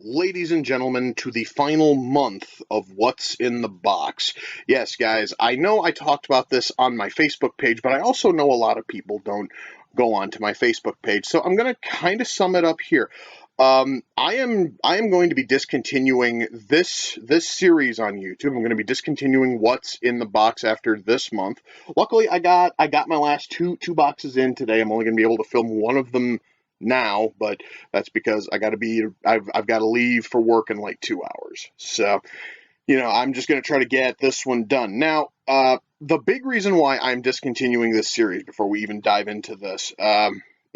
ladies and gentlemen, to the final month of What's in the Box. Yes, guys, I know I talked about this on my Facebook page, but I also know a lot of people don't go on to my Facebook page, so I'm going to kind of sum it up here. I am going to be discontinuing this series on YouTube. I'm going to be discontinuing What's in the Box after this month. Luckily, I got my last two boxes in today. I'm only going to be able to film one of them now, but that's because I've got to leave for work in like 2 hours. So, I'm just going to try to get this one done. Now, the big reason why I'm discontinuing this series before we even dive into this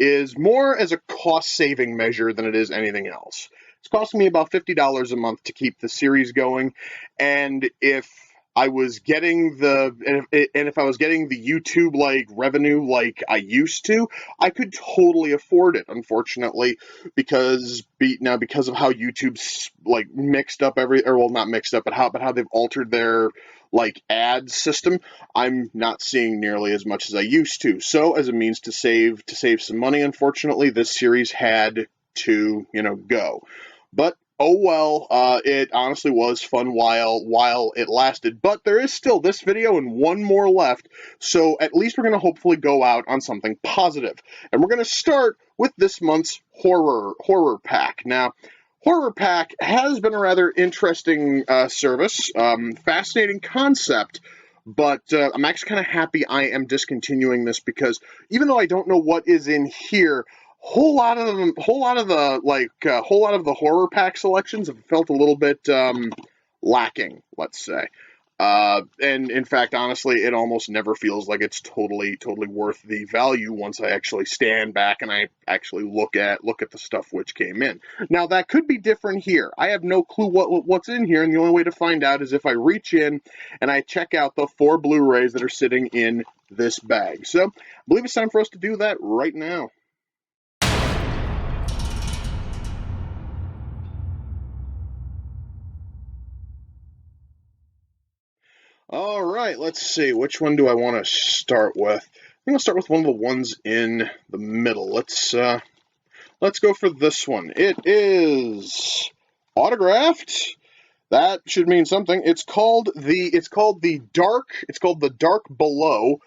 is more as a cost-saving measure than it is anything else. It's costing me about $50 a month to keep the series going, and if I was getting if I was getting the YouTube revenue like I used to, I could totally afford it. Unfortunately, because of how YouTube's mixed up not mixed up, but how they've altered their ad system, I'm not seeing nearly as much as I used to. So as a means to save some money, unfortunately, this series had to go. But oh well, it honestly was fun while it lasted. But there is still this video and one more left, so at least we're going to hopefully go out on something positive. And we're going to start with this month's horror pack. Now, Horror Pack has been a rather interesting service, fascinating concept, but I'm actually kind of happy I am discontinuing this because even though I don't know what is in here, whole lot of the Horror Pack selections have felt a little bit lacking, let's say. And in fact, honestly, it almost never feels like it's totally worth the value once I actually stand back and I actually look at the stuff which came in. Now, that could be different here. I have no clue what's in here, and the only way to find out is if I reach in and I check out the 4 Blu-rays that are sitting in this bag. So, I believe it's time for us to do that right now. All right, let's see. Which one do I want to start with? I think I'll start with one of the ones in the middle. Let's go for this one. It is autographed. That should mean something. It's called the Dark Below.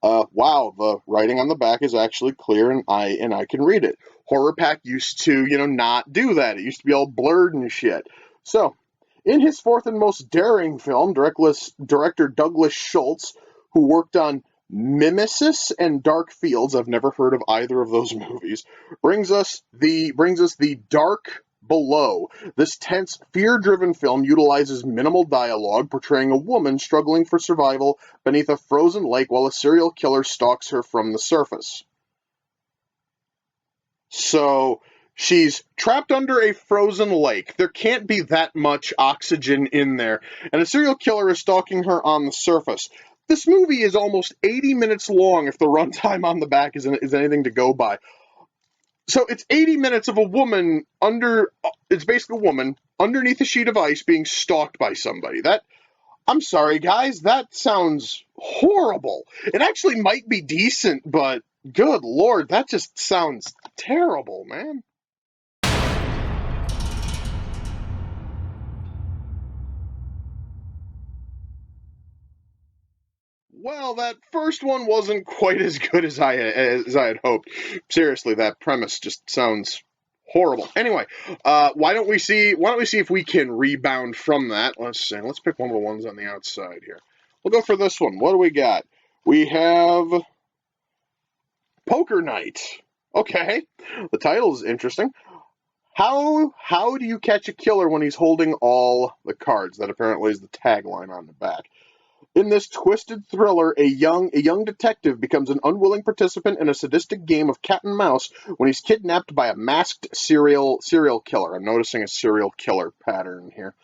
Wow, the writing on the back is actually clear and I can read it. Horror Pack used to, not do that. It used to be all blurred and shit. So, in his fourth and most daring film, director Douglas Schultz, who worked on Mimesis and Dark Fields, I've never heard of either of those movies, brings us the Dark Below. This tense, fear-driven film utilizes minimal dialogue, portraying a woman struggling for survival beneath a frozen lake while a serial killer stalks her from the surface. So, she's trapped under a frozen lake. There can't be that much oxygen in there, and a serial killer is stalking her on the surface. This movie is almost 80 minutes long if the runtime on the back is anything to go by. So it's 80 minutes of it's basically a woman underneath a sheet of ice being stalked by somebody. I'm sorry, guys, that sounds horrible. It actually might be decent, but good Lord, that just sounds terrible, man. Well, that first one wasn't quite as good as I had hoped. Seriously, that premise just sounds horrible. Anyway, why don't we see if we can rebound from that? Let's pick one of the ones on the outside here. We'll go for this one. What do we got? We have Poker Night. Okay, the title is interesting. How do you catch a killer when he's holding all the cards? That apparently is the tagline on the back. In this twisted thriller, a young detective becomes an unwilling participant in a sadistic game of cat and mouse when he's kidnapped by a masked serial killer. I'm noticing a serial killer pattern here.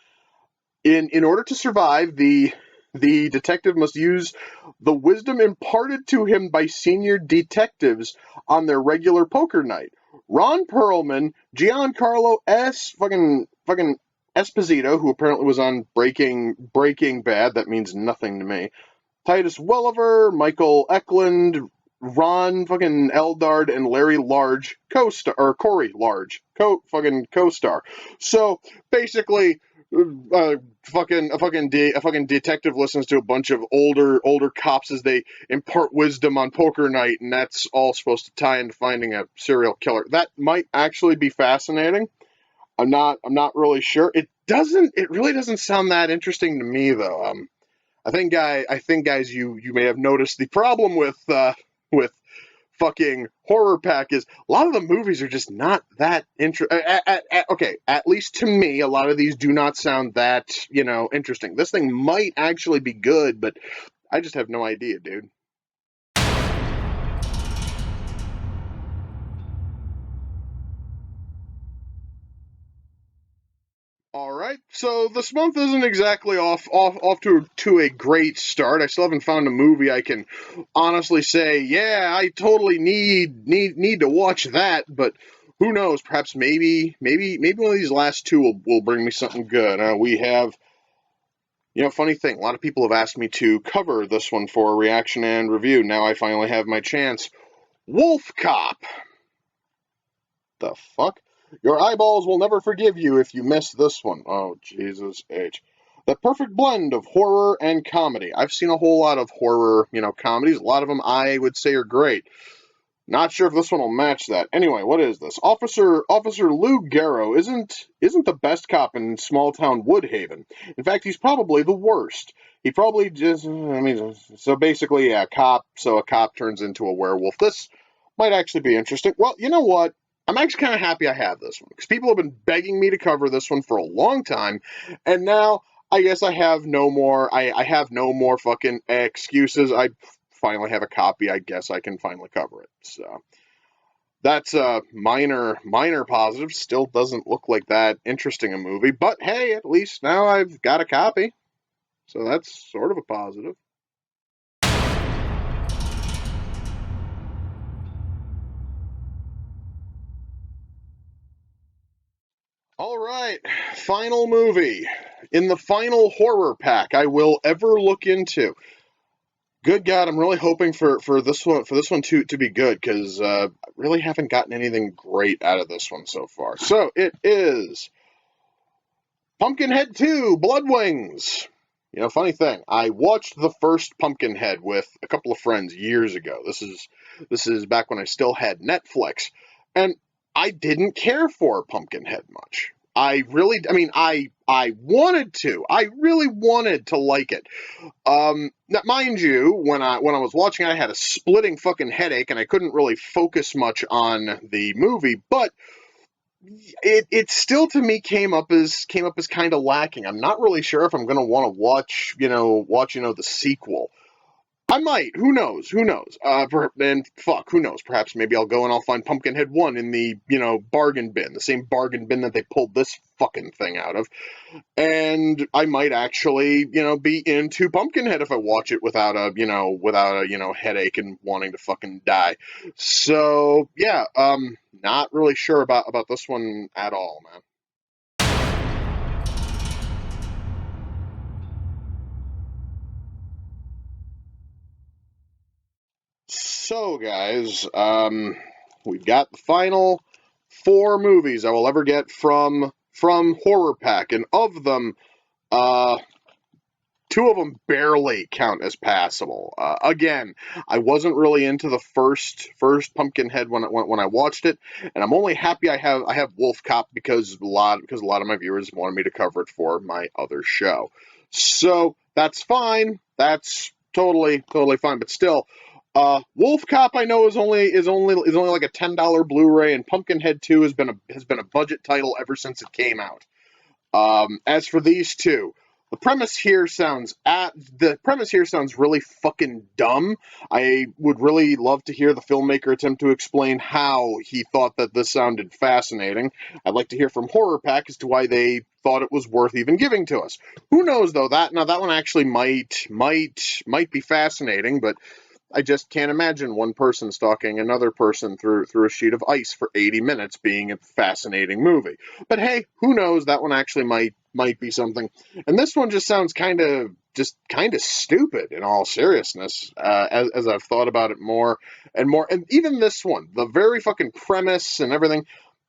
In order to survive, the detective must use the wisdom imparted to him by senior detectives on their regular poker night. Ron Perlman, Giancarlo S. fucking Esposito, who apparently was on Breaking Bad, that means nothing to me. Titus Welliver, Michael Eklund, Ron fucking Eldard and Larry Large co-star, or Corey Large co-star. So basically, a fucking detective listens to a bunch of older cops as they impart wisdom on poker night, and that's all supposed to tie into finding a serial killer. That might actually be fascinating. I'm not really sure. It really doesn't sound that interesting to me though. I think guys, you may have noticed the problem with fucking horror pack is a lot of the movies are just not that interesting. Okay, at least to me, a lot of these do not sound that interesting. This thing might actually be good, but I just have no idea, dude. All right, so this month isn't exactly off to a great start. I still haven't found a movie I can honestly say, yeah, I totally need to watch that. But who knows? Perhaps maybe one of these last two will bring me something good. We have, funny thing. A lot of people have asked me to cover this one for a reaction and review. Now I finally have my chance. Wolf Cop. The fuck? Your eyeballs will never forgive you if you miss this one. Oh, Jesus H. The perfect blend of horror and comedy. I've seen a whole lot of horror, comedies. A lot of them I would say are great. Not sure if this one will match that. Anyway, what is this? Officer Lou Garrow isn't the best cop in small town Woodhaven. In fact, he's probably the worst. He probably just, so basically, yeah, so a cop turns into a werewolf. This might actually be interesting. Well, you know what? I'm actually kind of happy I have this one because people have been begging me to cover this one for a long time, and now I guess I have no more. I have no more fucking excuses. I finally have a copy. I guess I can finally cover it. So that's a minor positive. Still doesn't look like that interesting a movie, but hey, at least now I've got a copy. So that's sort of a positive. All right, final movie in the final horror pack I will ever look into. Good God, I'm really hoping for this one to be good because I really haven't gotten anything great out of this one so far. So it is Pumpkinhead 2, Blood Wings. Funny thing, I watched the first Pumpkinhead with a couple of friends years ago. This is back when I still had Netflix, and I didn't care for Pumpkinhead much. I wanted to. I really wanted to like it. Now, mind you, when I was watching, I had a splitting fucking headache, and I couldn't really focus much on the movie. But it still to me came up as kind of lacking. I'm not really sure if I'm gonna want to watch the sequel. I might. Who knows? Who knows? And fuck, who knows? Perhaps maybe I'll go and I'll find Pumpkinhead 1 in the, bargain bin, the same bargain bin that they pulled this fucking thing out of. And I might actually, be into Pumpkinhead if I watch it without a headache and wanting to fucking die. So, yeah, not really sure about this one at all, man. So, guys, we've got the final four movies I will ever get from Horror Pack, and of them, uh, two of them barely count as passable. Again, I wasn't really into the first Pumpkinhead when I watched it, and I'm only happy I have Wolf Cop because a lot of my viewers wanted me to cover it for my other show. So that's fine. That's totally fine. But still, Wolf Cop I know is only like a $10 Blu-ray, and Pumpkinhead 2 has been a budget title ever since it came out. As for these two, the premise here sounds really fucking dumb. I would really love to hear the filmmaker attempt to explain how he thought that this sounded fascinating. I'd like to hear from Horror Pack as to why they thought it was worth even giving to us. Who knows though? That one actually might be fascinating, but I just can't imagine one person stalking another person through a sheet of ice for 80 minutes being a fascinating movie. But hey, who knows? That one actually might be something. And this one just sounds kind of stupid in all seriousness. As I've thought about it more and more, and even this one, the very fucking premise and everything,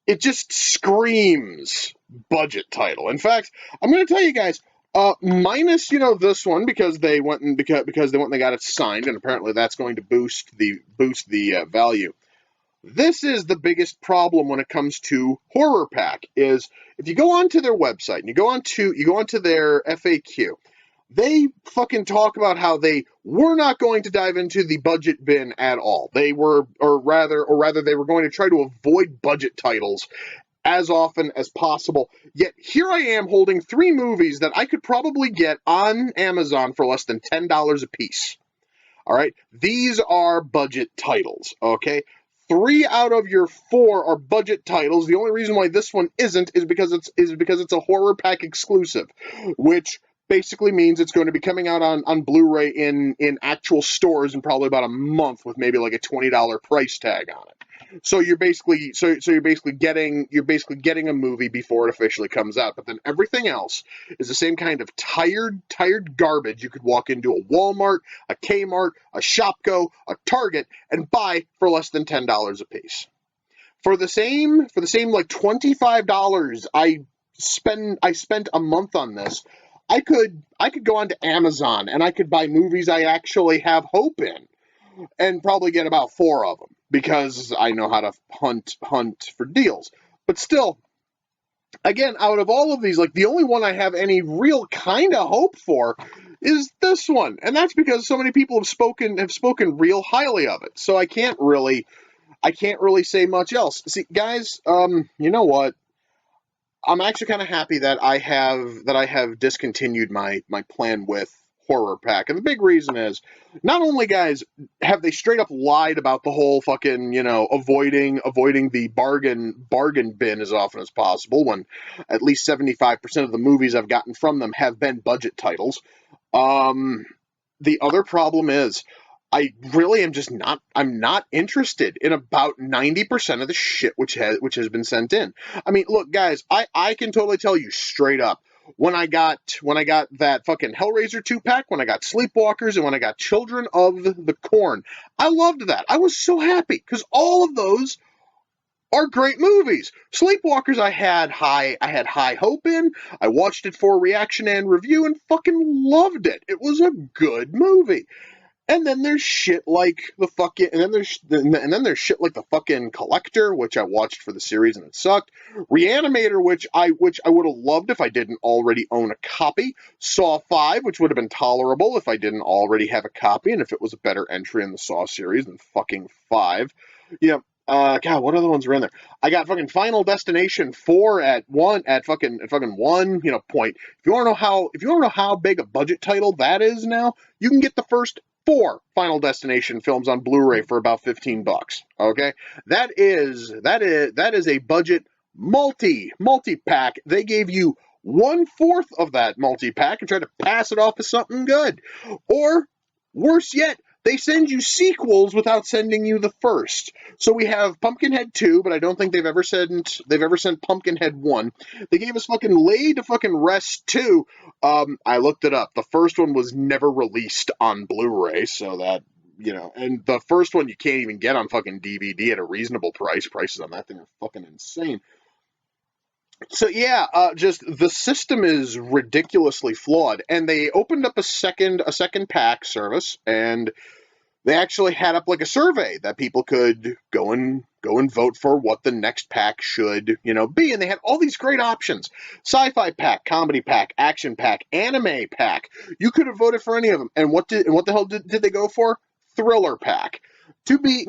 it just screams budget title. In fact, I'm going to tell you guys, minus this one because they went and because they went and they got it signed, and apparently that's going to boost the value. This is the biggest problem when it comes to Horror Pack. Is if you go onto their website and you go onto their FAQ, they fucking talk about how they were not going to dive into the budget bin at all. They were, or rather, they were going to try to avoid budget titles as often as possible. Yet here I am holding 3 movies that I could probably get on Amazon for less than $10 a piece. All right, these are budget titles. Okay, 3 out of your 4 are budget titles. The only reason why this one isn't is because it's a Horror Pack exclusive, which basically means it's going to be coming out on Blu-ray in actual stores in probably about a month with maybe like a $20 price tag on it. So you're basically getting a movie before it officially comes out. But then everything else is the same kind of tired garbage you could walk into a Walmart, a Kmart, a Shopko, a Target and buy for less than $10 a piece. For the same like $25 I spent a month on this, I could go onto Amazon and I could buy movies I actually have hope in and probably get about 4 of them because I know how to hunt for deals. But still, again, out of all of these, like the only one I have any real kind of hope for is this one, and that's because so many people have spoken real highly of it. So I can't really say much else. See, guys, you know what? I'm actually kind of happy that I have discontinued my plan with Horror Pack, and the big reason is not only, guys, have they straight up lied about the whole fucking avoiding the bargain bin as often as possible when at least 75% of the movies I've gotten from them have been budget titles. The other problem is I really am just not. I'm not interested in about 90% of the shit which has been sent in. I mean, look, guys, I can totally tell you straight up when I got that fucking Hellraiser 2-pack, when I got Sleepwalkers, and when I got Children of the Corn, I loved that. I was so happy because all of those are great movies. Sleepwalkers I had high hope in. I watched it for reaction and review and fucking loved it. It was a good movie. And then there's shit like the fucking, and then there's shit like the fucking Collector, which I watched for the series and it sucked. Reanimator, which I would have loved if I didn't already own a copy. Saw 5, which would have been tolerable if I didn't already have a copy, and if it was a better entry in the Saw series than fucking 5. Yeah. God, what other ones are in there? I got fucking Final Destination 4 at fucking 1, point. If you want to know how big a budget title that is now, you can get the first 4 Final Destination films on Blu-ray for about $15. Okay, that is a budget multi-pack. They gave you 1/4 of that multi-pack and tried to pass it off as something good, or worse yet, they send you sequels without sending you the first. So we have Pumpkinhead 2, but I don't think they've ever sent Pumpkinhead 1. They gave us fucking Laid to fucking Rest 2. I looked it up. The first one was never released on Blu-ray, so that, and the first one you can't even get on fucking DVD at a reasonable price. Prices on that thing are fucking insane. So yeah, just the system is ridiculously flawed, and they opened up a second pack service, and they actually had up like a survey that people could go and vote for what the next pack should be, and they had all these great options: sci-fi pack, comedy pack, action pack, anime pack. You could have voted for any of them, and what the hell did they go for? Thriller pack. To be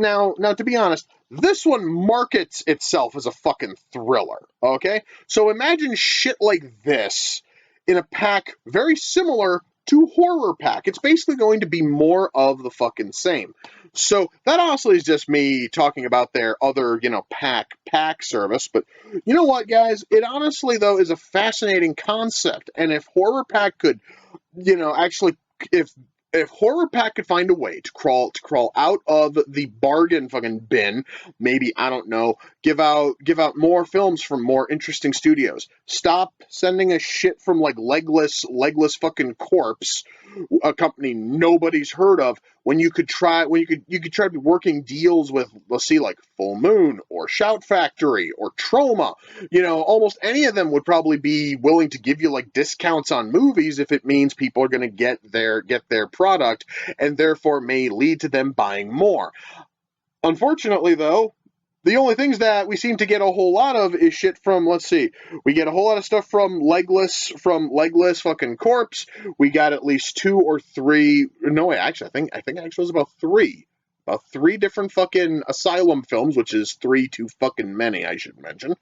honest, this one markets itself as a fucking thriller, okay? So imagine shit like this in a pack very similar to Horror Pack. It's basically going to be more of the fucking same. So that honestly is just me talking about their other, pack service. But you know what, guys? It honestly, though, is a fascinating concept. And if Horror Pack could, actually, if if Horror Pack could find a way to crawl out of the bargain fucking bin, maybe, I don't know, give out more films from more interesting studios. Stop sending us shit from like legless fucking corpse, a company nobody's heard of, when you could try to be working deals with, let's see, like Full Moon or Shout Factory or Troma. Almost any of them would probably be willing to give you like discounts on movies if it means people are going to get their product, and therefore may lead to them buying more. Unfortunately, though, the only things that we seem to get a whole lot of is shit from, let's see, we get a whole lot of stuff from legless fucking corpse. We got at least two or three. No, wait, actually, I think actually it was about three different fucking Asylum films, which is three too fucking many, I should mention.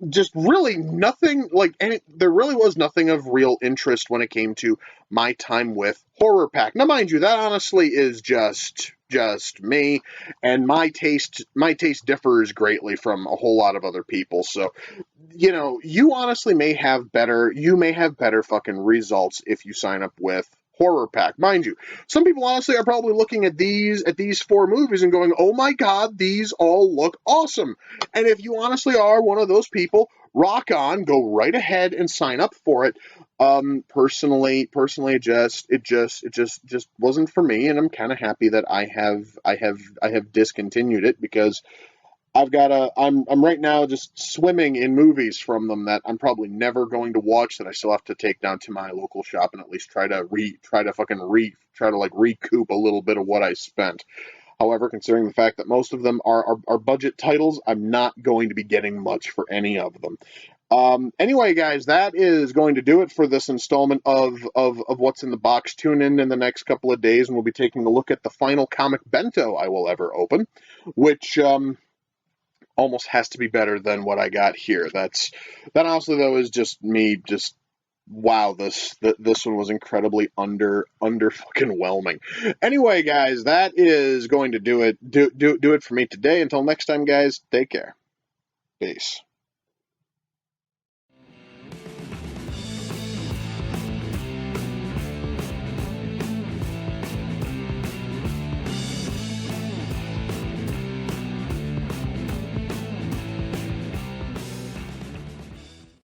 Just really nothing like any. There really was nothing of real interest when it came to my time with Horror Pack. Now, mind you, that honestly is just me, and my taste differs greatly from a whole lot of other people. So, you honestly may have better fucking results if you sign up with Horror Pack. Mind you, some people honestly are probably looking at these four movies and going, "Oh my god, these all look awesome." And if you honestly are one of those people, rock on, go right ahead and sign up for it. Personally, it just wasn't for me, and I'm kind of happy that I have discontinued it, because I'm right now just swimming in movies from them that I'm probably never going to watch, that I still have to take down to my local shop and at least try to like recoup a little bit of what I spent. However, considering the fact that most of them are budget titles, I'm not going to be getting much for any of them. Anyway, guys, that is going to do it for this installment of What's in the Box. Tune in the next couple of days, and we'll be taking a look at the final comic bento I will ever open, which almost has to be better than what I got here. That honestly, though, is just me. Just wow, this one was incredibly under fucking whelming. Anyway, guys, that is going to do it. Do it for me today. Until next time, guys, take care. Peace.